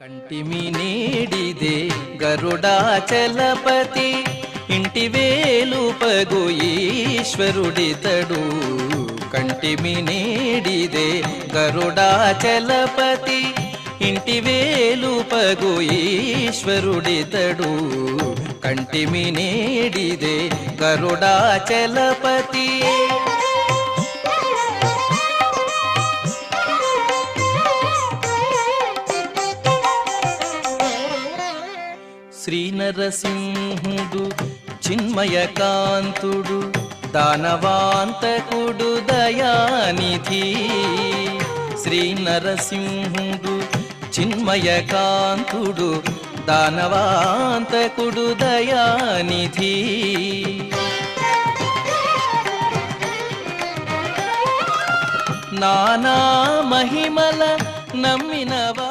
కంటిమి నీడిదే గరుడాచలపతి ఇంటి వేలుపగు ఈశ్వరుడితడు. కంటిమి నీడిదే గరుడాచలపతి ఇంటి వేలుపగు ఈశ్వరుడితడు. కంటిమి నీడిదే గరుడాచలపతి. శ్రీ నరసింహుడు చిన్మయకాంతుడు దానవాంతకుడు దయానిధి. శ్రీ నరసింహుడు చిన్మయకాంతుడు దానవాంతకుడు దయానిధి. నానా మహిమల నమ్మినవా